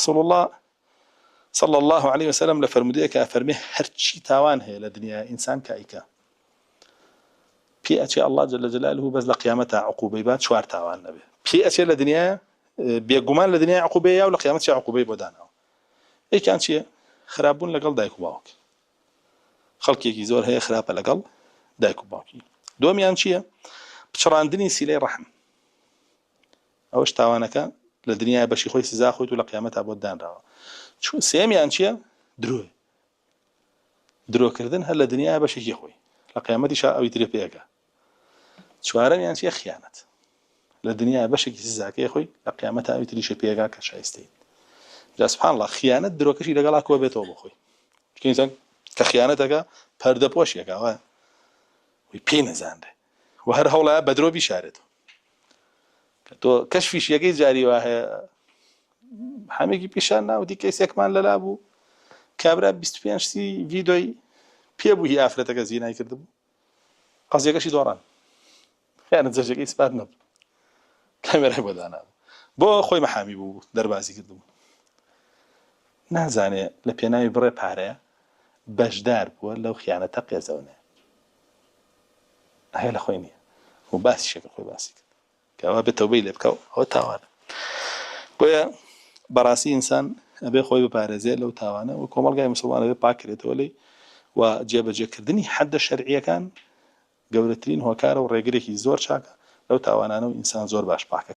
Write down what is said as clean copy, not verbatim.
رسول الله صلى الله عليه وسلم لفرموديك أفرميه هرشي تاوان هي لدنيا إنسان كايكا في أشياء الله جل جلاله بس لقيامتها عقوبة بات شوار تاوان نبي في أشياء لدنيا بيجمال لدنيا عقوبة ولا قيامتها عقوبة بدانا إيه كان شيء خرابون لقل دايكو باوك خلقي زور هي خرابة لقل دايكو باوكي دوم يعني شيء بشراندني سيلي رحم أوش تاوانك لدنيا بشي خوي سزاخوت ولا قيامتها بدان راو شو سيم يعني شيء درو كردن هل الدنيا بشي خوي لقيامتي شاء أو يتري بيجا شوارم يعني شيء خيانة للدنيا بشي سزاك يا خوي لقيامتها أو يتري بيجا كشايستين جا سبحان الله خيانة درو كشي لقلا كوا بيتو بخوي كإنسان كخيانتك برد بوش يا كوا ويبين زانده وهر هؤلاء بدرو بيشارته تو كشفيش يجي جاري واه حميجي بيشان ودي كيس يكمل للابو كابرا 25 سي فيديو بيبو هي افرتك زيناي كردبو قصدي كشي دوران خيانة زوجك إثبات نب كاميرا بدانا بو خوي محامي بو دربازي كردبو نازاني لبيناوي بري باريا باشدار بو لو خيانة تقيا زونه هاي لخويني وباسي شكل خوي باسي كوا بتوبيل يبكوا هو تاوان بويا براسي إنسان أبي خوي ببارزة لو تاوانه وكمال جاي مسلمان أبي باكرت ولي وجاب كردني حد الشرعية كان قولترين هو كاره ورجليه زور شاكا لو تاوانانه إنسان زور باش باكر